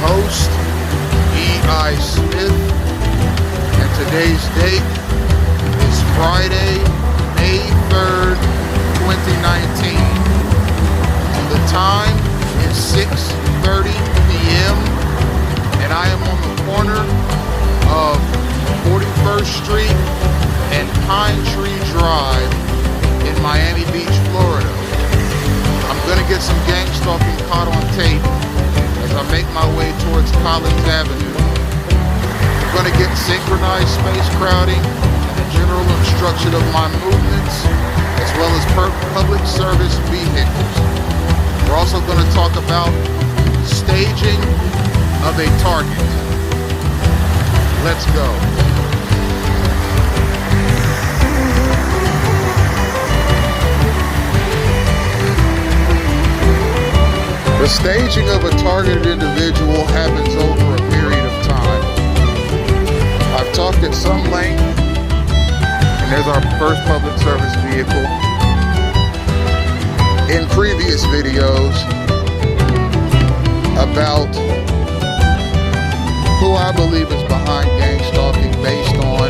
host, E.I. Smith, and today's date is Friday, May 3rd, 2019. The time is 6:30 p.m. and I am on the corner of 41st Street and Pine Tree Drive in Miami Beach, Florida. I'm gonna get some gang stalking caught on tape as I make my way towards Collins Avenue. I'm gonna get synchronized space crowding and the general obstruction of my movements, as well as public service vehicles. We're also gonna talk about staging of a target. Let's go. The staging of a targeted individual happens over a period of time. I've talked at some length, and there's our first public service vehicle, in previous videos about who I believe is behind gang stalking based on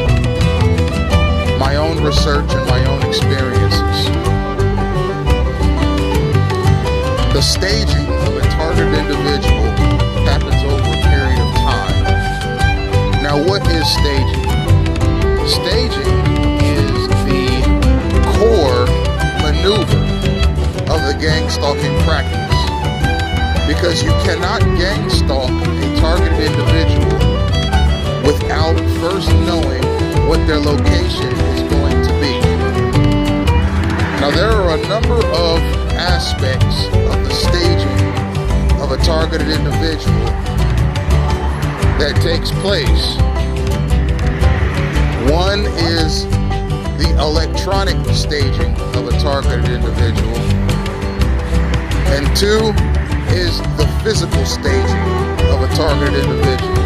my own research and my own experiences. The staging of a targeted individual happens over a period of time. Now, what is staging? Staging is the core maneuver of the gang stalking practice, because you cannot gang stalk a targeted individual without first knowing what their location is going to be. Now, there are a number of aspects of the staging of a targeted individual that takes place. One is the electronic staging of a targeted individual, and two is the physical staging of a targeted individual.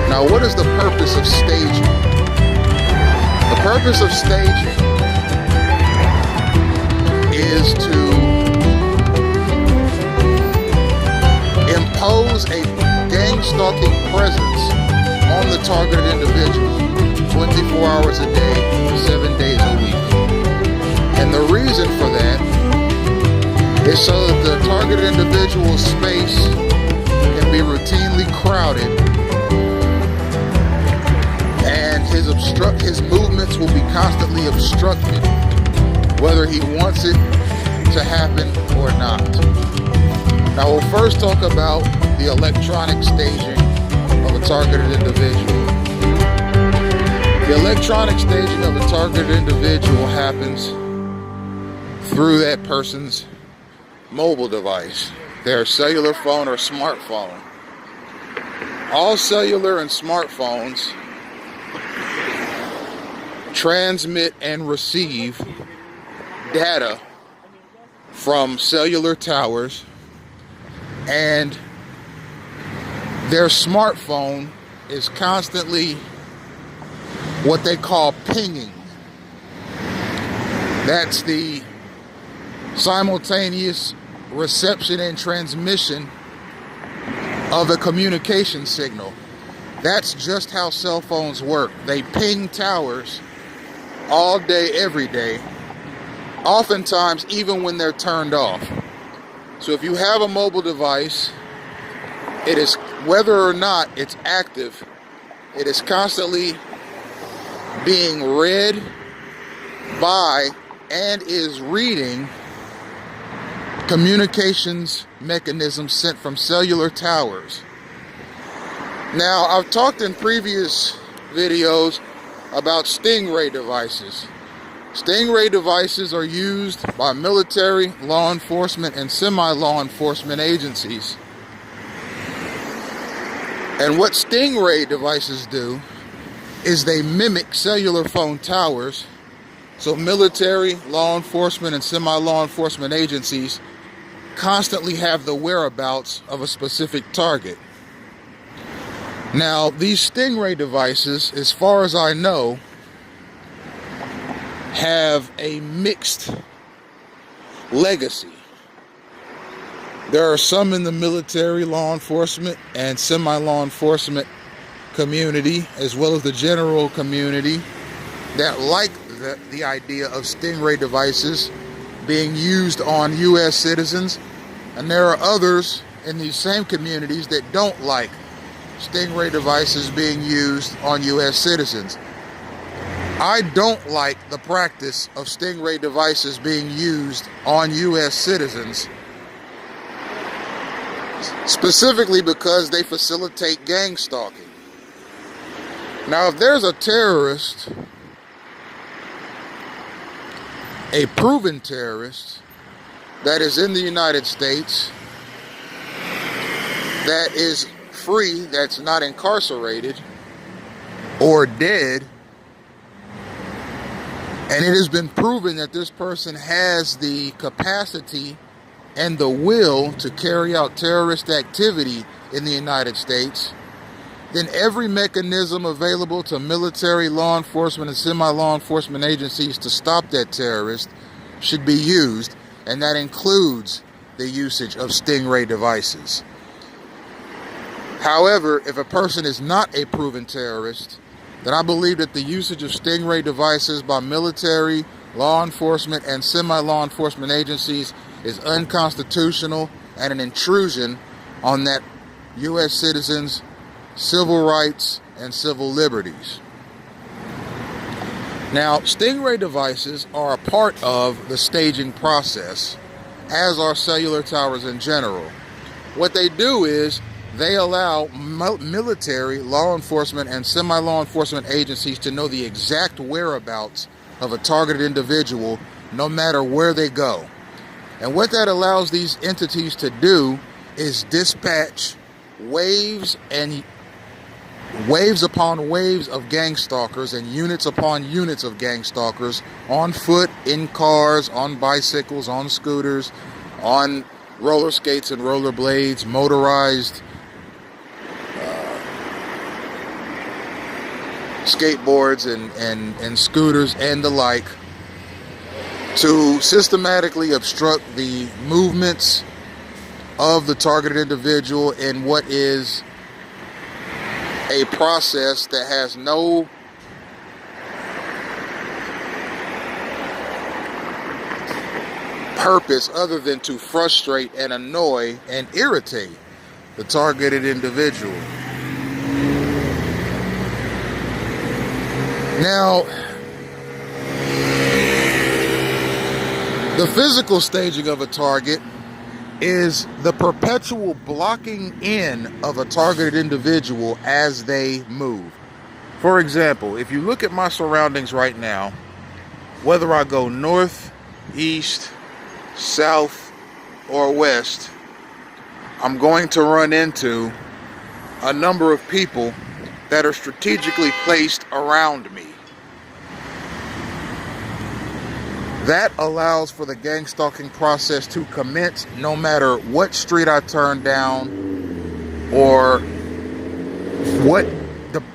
Now, what is the purpose of staging? The purpose of staging is to impose a gang stalking presence on the targeted individual 24 hours a day, 7 days a week. And the reason for that is so that the targeted individual's space can be routinely crowded, and his movements will be constantly obstructed, whether he wants it to happen or not. Now, we'll first talk about the electronic staging of a targeted individual. The electronic staging of a targeted individual happens through that person's mobile device, their cellular phone or smartphone. All cellular and smartphones transmit and receive data from cellular towers, and their smartphone is constantly what they call pinging. That's the simultaneous reception and transmission of a communication signal. That's just how cell phones work. They ping towers all day, every day, oftentimes even when they're turned off. So if you have a mobile device, it is, whether or not it's active, it is constantly being read by and is reading communications mechanisms sent from cellular towers. Now, I've talked in previous videos about stingray devices. Stingray devices are used by military, law enforcement, and semi-law enforcement agencies. And what stingray devices do is they mimic cellular phone towers, so military, law enforcement, and semi-law enforcement agencies constantly have the whereabouts of a specific target. Now, these stingray devices, as far as I know, have a mixed legacy. There are some in the military, law enforcement, and semi-law enforcement community, as well as the general community, that like the idea of stingray devices being used on U.S. citizens. And there are others in these same communities that don't like stingray devices being used on U.S. citizens. I don't like the practice of stingray devices being used on U.S. citizens, specifically because they facilitate gang stalking. Now, if there's a terrorist, a proven terrorist, that is in the United States, that is free, that's not incarcerated or dead, and it has been proven that this person has the capacity and the will to carry out terrorist activity in the United States, then every mechanism available to military, law enforcement, and semi-law enforcement agencies to stop that terrorist should be used, and that includes the usage of stingray devices. However, if a person is not a proven terrorist, then I believe that the usage of stingray devices by military, law enforcement, and semi-law enforcement agencies is unconstitutional and an intrusion on that U.S. citizens' civil rights and civil liberties. Now, stingray devices are a part of the staging process, as are cellular towers in general. What they do is they allow military, law enforcement, and semi-law enforcement agencies to know the exact whereabouts of a targeted individual, no matter where they go. And what that allows these entities to do is dispatch waves upon waves of gang stalkers and units upon units of gang stalkers on foot, in cars, on bicycles, on scooters, on roller skates and roller blades, motorized skateboards and scooters and the like, to systematically obstruct the movements of the targeted individual in what is a process that has no purpose other than to frustrate and annoy and irritate the targeted individual. Now, the physical staging of a target is the perpetual blocking in of a targeted individual as they move. For example, if you look at my surroundings right now, whether I go north, east, south, or west, I'm going to run into a number of people that are strategically placed around me. That allows for the gang stalking process to commence no matter what street I turn down or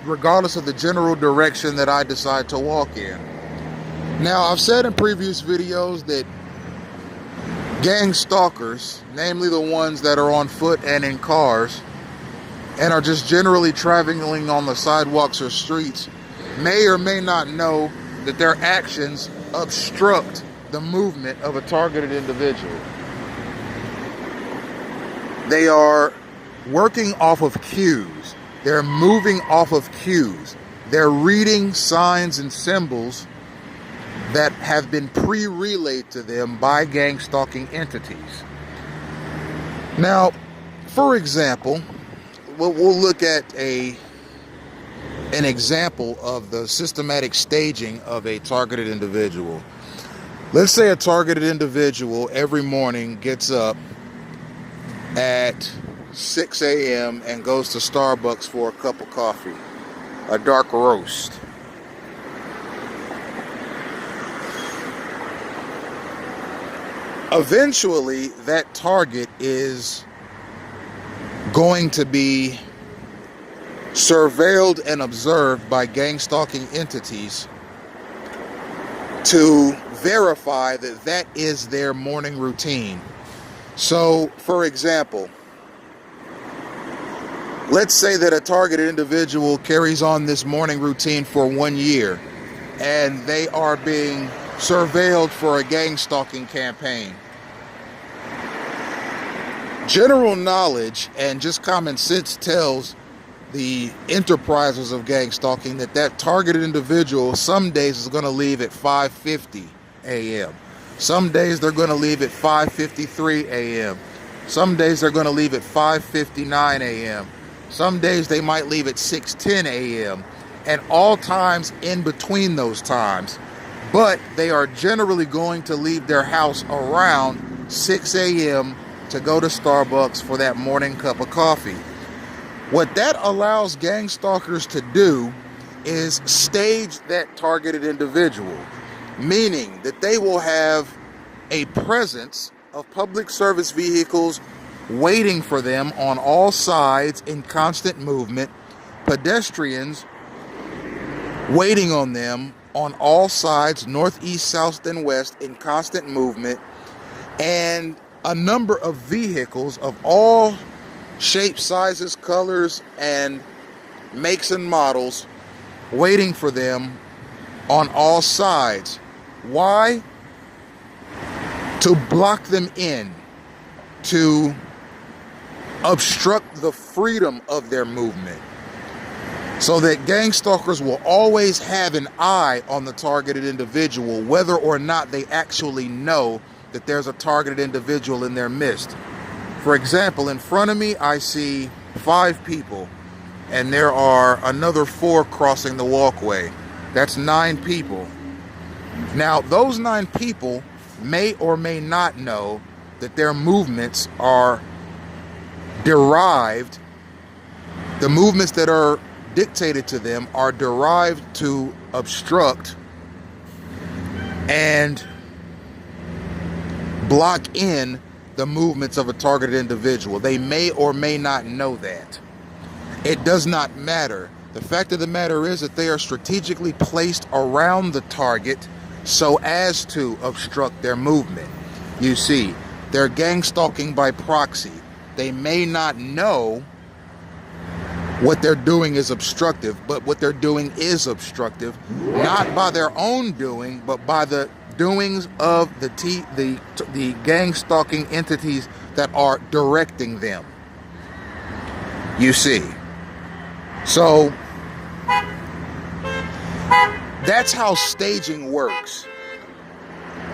regardless of the general direction that I decide to walk in. Now, I've said in previous videos that gang stalkers, namely the ones that are on foot and in cars and are just generally traveling on the sidewalks or streets, may or may not know that their actions obstruct the movement of a targeted individual. They are working off of cues. They're moving off of cues. They're reading signs and symbols that have been pre-relayed to them by gang stalking entities. Now, for example, we'll look at an example of the systematic staging of a targeted individual. Let's say a targeted individual every morning gets up at 6 a.m. and goes to Starbucks for a cup of coffee, a dark roast. Eventually, that target is going to be surveilled and observed by gang stalking entities to verify that that is their morning routine. So, for example, let's say that a targeted individual carries on this morning routine for 1 year, and they are being surveilled for a gang-stalking campaign. General knowledge and just common sense tells the enterprises of gang-stalking that targeted individual some days is going to leave at 5:50 a.m. Some days they're going to leave at 5:53 a.m. Some days they're going to leave at 5:59 a.m. Some days they might leave at 6:10 a.m. and all times in between those times. But they are generally going to leave their house around 6 a.m. to go to Starbucks for that morning cup of coffee. What that allows gang stalkers to do is stage that targeted individual, meaning that they will have a presence of public service vehicles waiting for them on all sides in constant movement, pedestrians waiting on them on all sides, north, east, south, and west in constant movement, and a number of vehicles of all shapes, sizes, colors, and makes and models waiting for them on all sides. Why? To block them in, to obstruct the freedom of their movement, so that gang stalkers will always have an eye on the targeted individual, whether or not they actually know that there's a targeted individual in their midst. For example, in front of me, I see 5 people, and there are another 4 crossing the walkway. That's 9 people. Now, those 9 people may or may not know that their movements are derived, the movements that are dictated to them are derived to obstruct and block in the movements of a targeted individual. They may or may not know that. It does not matter. The fact of the matter is that they are strategically placed around the target so as to obstruct their movement. You see, they're gang stalking by proxy. They may not know what they're doing is obstructive, but what they're doing is obstructive, not by their own doing, but by the doings of the gang stalking entities that are directing them. You see. So that's how staging works.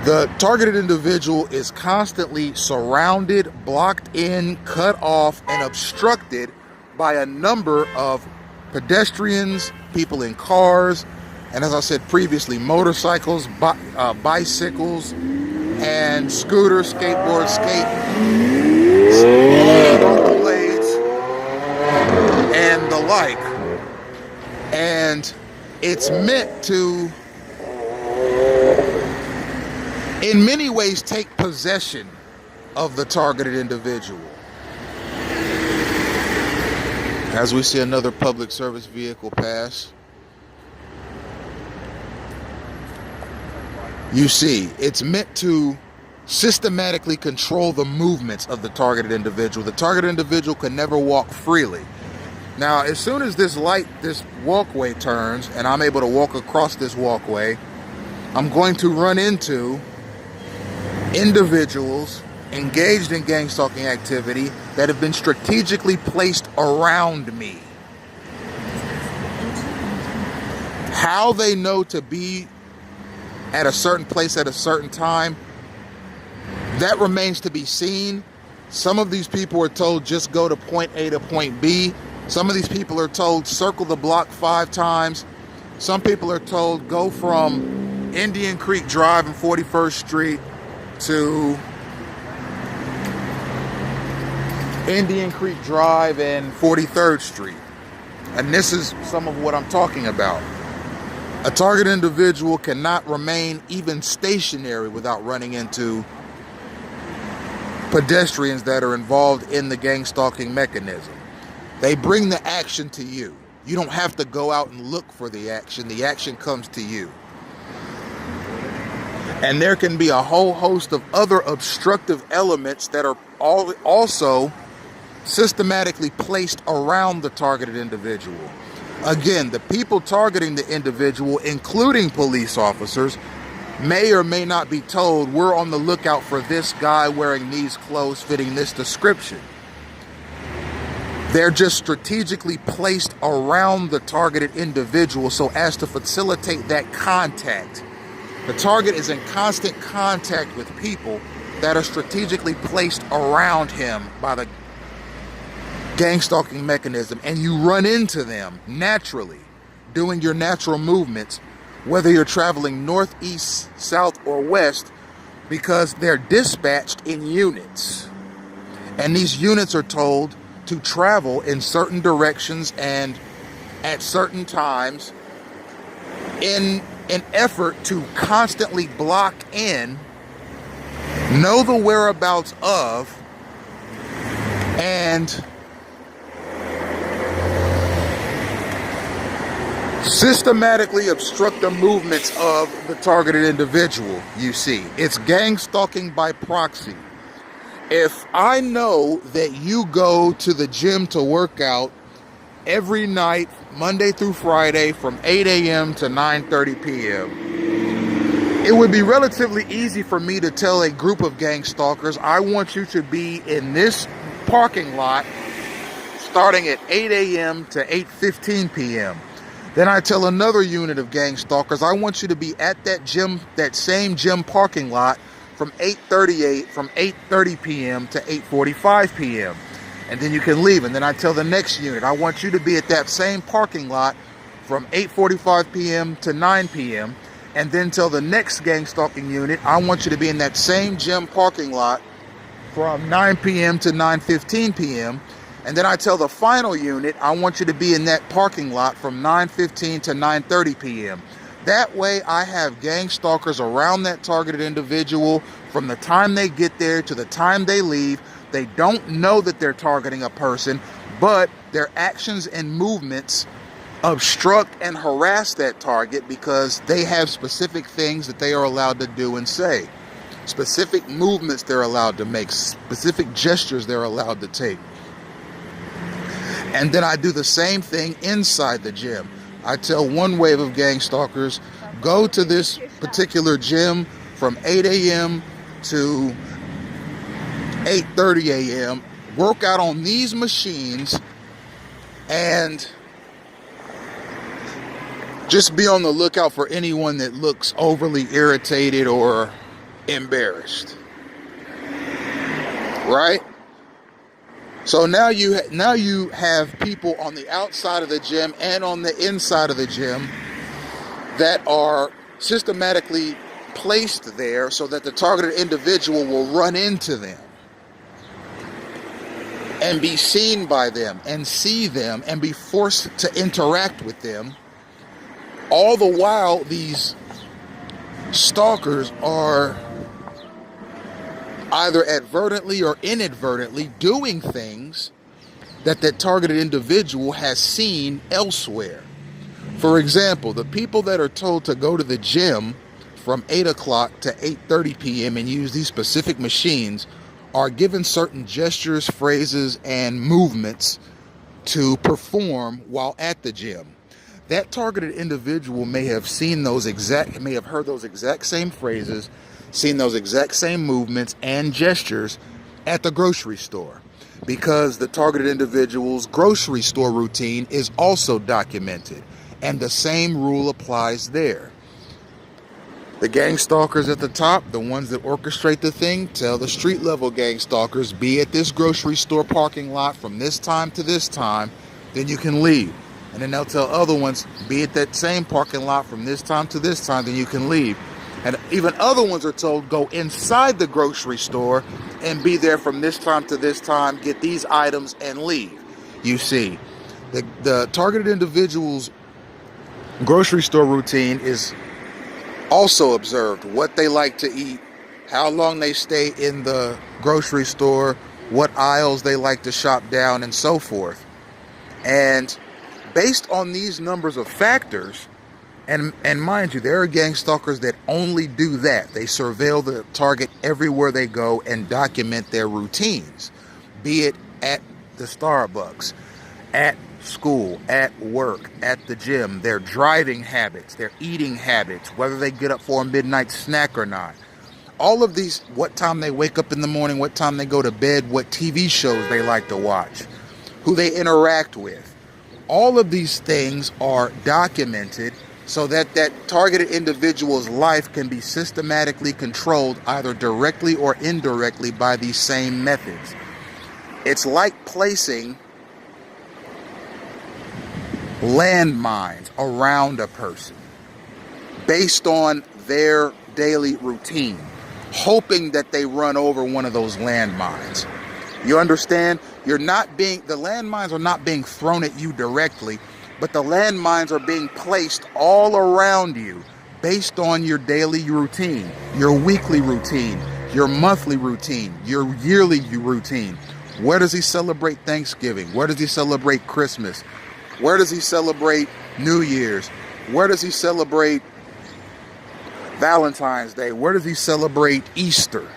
The targeted individual is constantly surrounded, blocked in, cut off, and obstructed by a number of pedestrians, people in cars, and as I said previously, motorcycles, bicycles, and scooters, skateboards, rollerblades, and the like. And it's meant to, in many ways, take possession of the targeted individual. As we see another public service vehicle pass, you see, it's meant to systematically control the movements of the targeted individual. The targeted individual can never walk freely. Now, as soon as this walkway turns, and I'm able to walk across this walkway, I'm going to run into individuals engaged in gang stalking activity that have been strategically placed around me. How they know to be at a certain place at a certain time, that remains to be seen. Some of these people are told just go to point A to point B. Some of these people are told circle the block 5 times. Some people are told go from Indian Creek Drive and 41st Street to Indian Creek Drive and 43rd Street. And this is some of what I'm talking about. A targeted individual cannot remain even stationary without running into pedestrians that are involved in the gang stalking mechanism. They bring the action to you. You don't have to go out and look for the action. The action comes to you. And there can be a whole host of other obstructive elements that are also systematically placed around the targeted individual. Again, the people targeting the individual, including police officers, may or may not be told, we're on the lookout for this guy wearing these clothes fitting this description. They're just strategically placed around the targeted individual so as to facilitate that contact. The target is in constant contact with people that are strategically placed around him by the gang-stalking mechanism, and you run into them naturally doing your natural movements, whether you're traveling north, east, south, or west, because they're dispatched in units. And these units are told to travel in certain directions and at certain times in an effort to constantly block in, know the whereabouts of, and systematically obstruct the movements of the targeted individual. You see, it's gang stalking by proxy. If I know that you go to the gym to work out every night, Monday through Friday, from 8 a.m. to 9:30 p.m., it would be relatively easy for me to tell a group of gang stalkers, I want you to be in this parking lot starting at 8 a.m. to 8:15 p.m. Then I tell another unit of gang stalkers, I want you to be at that gym, that same gym parking lot from 8:30 p.m. to 8:45 p.m. And then you can leave. And then I tell the next unit, I want you to be at that same parking lot from 8:45 p.m. to 9 p.m. And then tell the next gang stalking unit, I want you to be in that same gym parking lot from 9 p.m. to 9:15 p.m. And then I tell the final unit, I want you to be in that parking lot from 9:15 to 9:30 p.m. That way I have gang stalkers around that targeted individual from the time they get there to the time they leave. They don't know that they're targeting a person, but their actions and movements obstruct and harass that target because they have specific things that they are allowed to do and say. Specific movements they're allowed to make, specific gestures they're allowed to take. And then I do the same thing inside the gym. I tell one wave of gang stalkers, go to this particular gym from 8 a.m. to 8:30 a.m., work out on these machines, and just be on the lookout for anyone that looks overly irritated or embarrassed. Right? So now you have people on the outside of the gym and on the inside of the gym that are systematically placed there so that the targeted individual will run into them and be seen by them and see them and be forced to interact with them. All the while these stalkers are either advertently or inadvertently doing things that that targeted individual has seen elsewhere. For example, the people that are told to go to the gym from 8 o'clock to 8:30 p.m. and use these specific machines are given certain gestures, phrases, and movements to perform while at the gym. That targeted individual may have heard those exact same phrases, seen those exact same movements and gestures at the grocery store, because the targeted individual's grocery store routine is also documented, and the same rule applies there. The gang stalkers at the top, the ones that orchestrate the thing, tell the street level gang stalkers, be at this grocery store parking lot from this time to this time, then you can leave. And then they'll tell other ones, be at that same parking lot from this time to this time, then you can leave. And even other ones are told, go inside the grocery store and be there from this time to this time, get these items and leave. You see, the targeted individual's grocery store routine is also observed. What they like to eat, how long they stay in the grocery store, what aisles they like to shop down, and so forth. And based on these numbers of factors, And mind you, there are gang stalkers that only do that. They surveil the target everywhere they go and document their routines, be it at the Starbucks, at school, at work, at the gym, their driving habits, their eating habits, whether they get up for a midnight snack or not. All of these, what time they wake up in the morning, what time they go to bed, what TV shows they like to watch, who they interact with. All of these things are documented so that that targeted individual's life can be systematically controlled either directly or indirectly by these same methods. It's like placing landmines around a person based on their daily routine, hoping that they run over one of those landmines. You understand? The landmines are not being thrown at you directly, but the landmines are being placed all around you based on your daily routine, your weekly routine, your monthly routine, your yearly routine. Where does he celebrate Thanksgiving? Where does he celebrate Christmas? Where does he celebrate New Year's? Where does he celebrate Valentine's Day? Where does he celebrate Easter?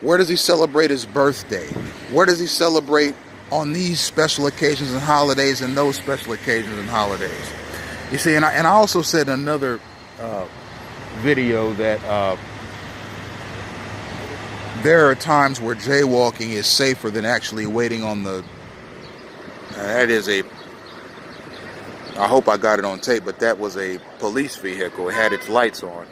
Where does he celebrate his birthday? Where does he celebrate on these special occasions and holidays and those special occasions and holidays? You see, and I also said in another video that there are times where jaywalking is safer than actually waiting on the... I hope I got it on tape, but that was a police vehicle. It had its lights on.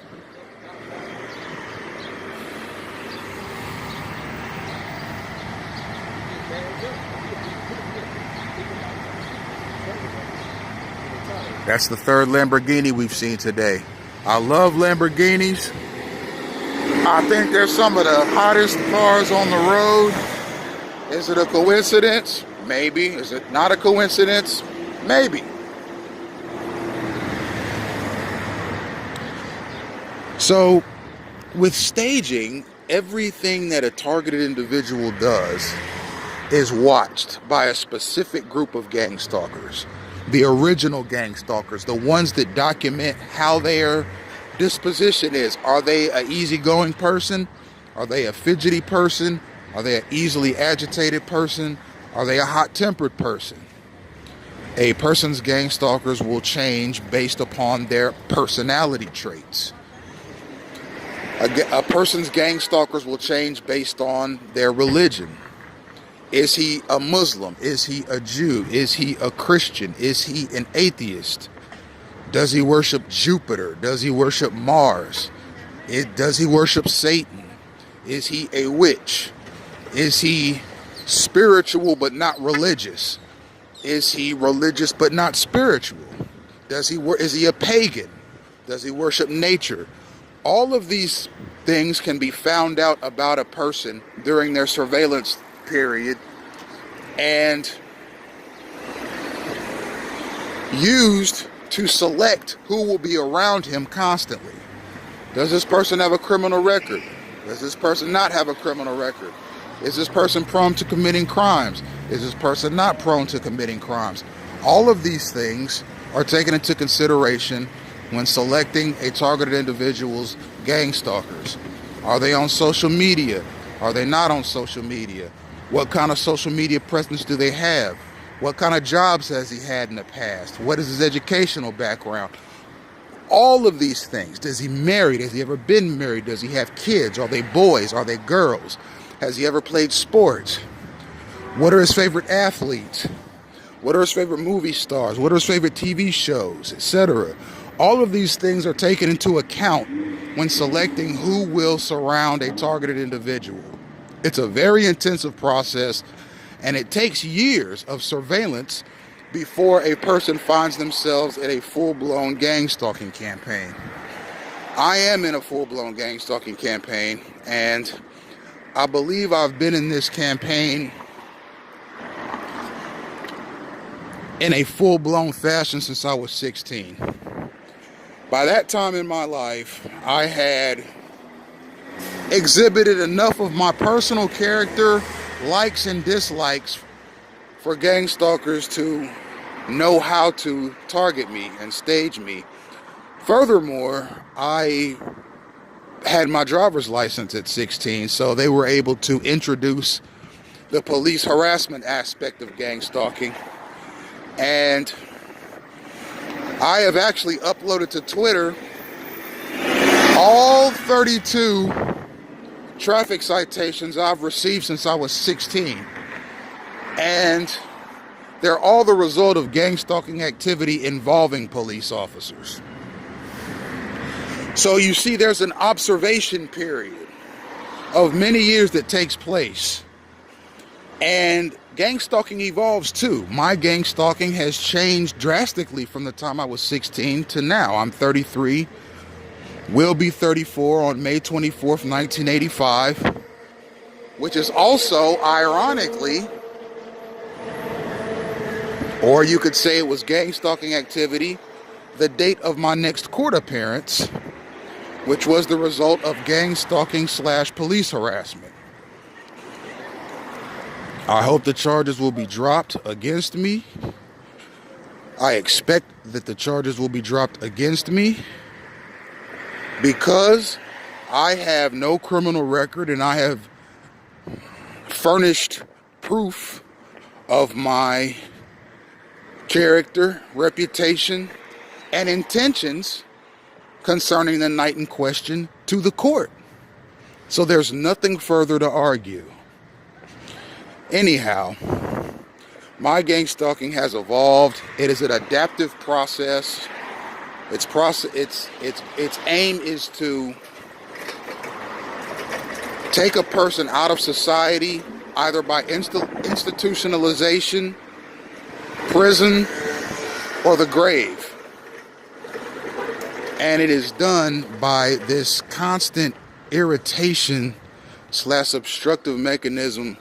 That's the third Lamborghini we've seen today. I love Lamborghinis. I think they're some of the hottest cars on the road. Is it a coincidence? Maybe. Is it not a coincidence? Maybe. So, with staging, everything that a targeted individual does is watched by a specific group of gang stalkers. The original gang stalkers, the ones that document how their disposition is. Are they an easygoing person? Are they a fidgety person? Are they an easily agitated person? Are they a hot-tempered person? A person's gang stalkers will change based upon their personality traits. A person's gang stalkers will change based on their religion. Is he a Muslim? Is he a Jew? Is he a Christian? Is he an atheist? Does he worship Jupiter? Does he worship Mars? Does he worship Satan? Is he a witch? Is he spiritual but not religious? Is he religious but not spiritual? Is he a pagan? Does he worship nature? All of these things can be found out about a person during their surveillance period and used to select who will be around him constantly. Does this person have a criminal record? Does this person not have a criminal record? Is this person prone to committing crimes? Is this person not prone to committing crimes? All of these things are taken into consideration when selecting a targeted individual's gang stalkers. Are they on social media? Are they not on social media? What kind of social media presence do they have? What kind of jobs has he had in the past? What is his educational background? All of these things. Does he married? Has he ever been married? Does he have kids? Are they boys? Are they girls? Has he ever played sports? What are his favorite athletes? What are his favorite movie stars? What are his favorite TV shows, etc.? All of these things are taken into account when selecting who will surround a targeted individual. It's a very intensive process, and it takes years of surveillance before a person finds themselves in a full-blown gang-stalking campaign. I am in a full-blown gang-stalking campaign, and I believe I've been in this campaign in a full-blown fashion since I was 16. By that time in my life, I had exhibited enough of my personal character, likes and dislikes, for gang stalkers to know how to target me and stage me Furthermore, I had my driver's license at 16, so they were able to introduce the police harassment aspect of gang stalking. And I have actually uploaded to Twitter all 32 traffic citations I've received since I was 16. And they're all the result of gang stalking activity involving police officers. So you see, there's an observation period of many years that takes place. And gang stalking evolves too. My gang stalking has changed drastically from the time I was 16 to now. I'm 33, will be 34 on May 24th, 1985, which is also, ironically, or you could say it was gang stalking activity, the date of my next court appearance, which was the result of gang stalking / police harassment. I hope the charges will be dropped against me. I expect that the charges will be dropped against me because I have no criminal record and I have furnished proof of my character, reputation, and intentions concerning the night in question to the court. So there's nothing further to argue. Anyhow, my gang stalking has evolved. It is an adaptive process. Its aim is to take a person out of society, either by institutionalization, prison, or the grave. And it is done by this constant irritation / obstructive mechanism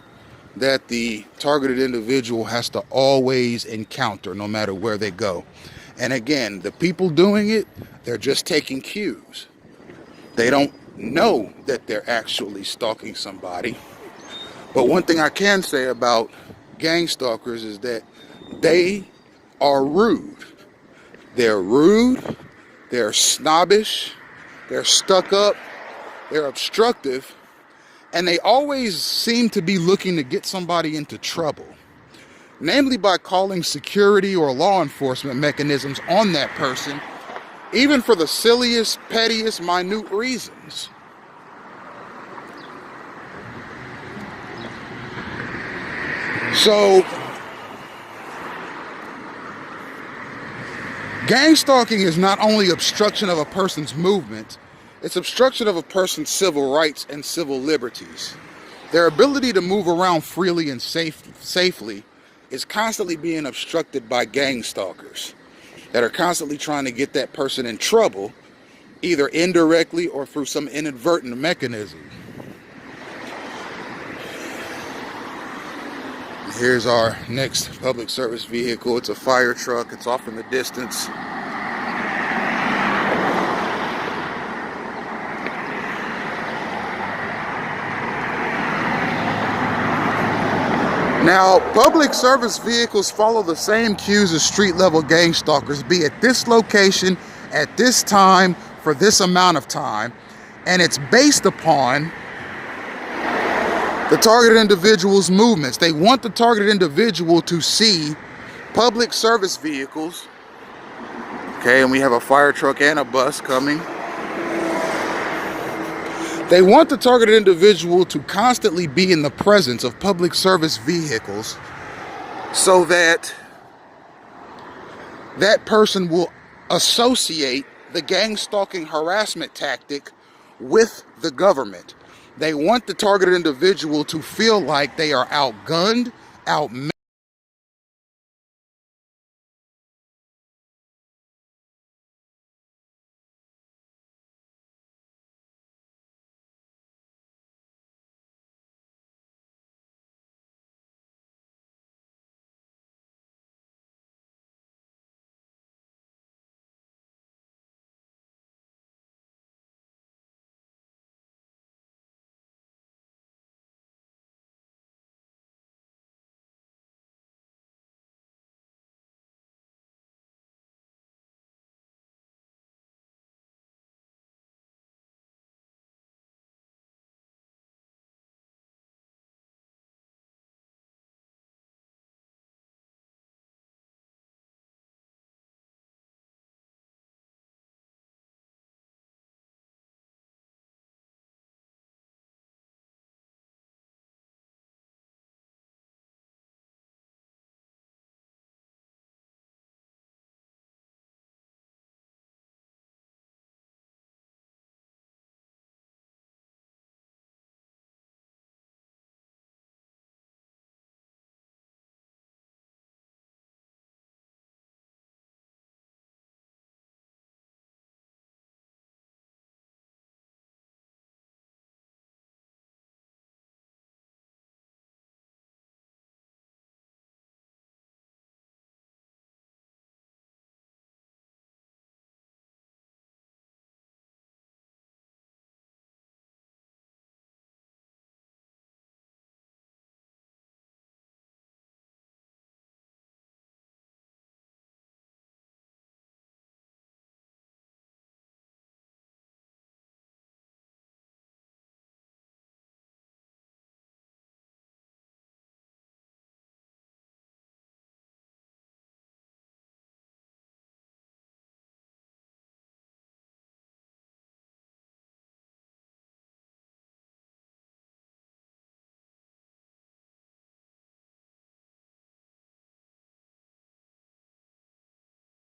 that the targeted individual has to always encounter, no matter where they go. And again, the people doing it, they're just taking cues. They don't know that they're actually stalking somebody. But one thing I can say about gang stalkers is that they are rude. They're rude. They're snobbish, they're stuck up, they're obstructive, and they always seem to be looking to get somebody into trouble, namely by calling security or law enforcement mechanisms on that person, even for the silliest, pettiest, minute reasons. So, gang stalking is not only obstruction of a person's movement, it's obstruction of a person's civil rights and civil liberties. Their ability to move around freely and safely is constantly being obstructed by gang stalkers that are constantly trying to get that person in trouble, either indirectly or through some inadvertent mechanism. Here's our next public service vehicle. It's a fire truck. It's off in the distance. Now, public service vehicles follow the same cues as street-level gang stalkers. Be at this location, at this time, for this amount of time. And it's based upon the targeted individual's movements. They want the targeted individual to see public service vehicles. Okay, and we have a fire truck and a bus coming. They want the targeted individual to constantly be in the presence of public service vehicles so that that person will associate the gang stalking harassment tactic with the government. They want the targeted individual to feel like they are outgunned, outmatched,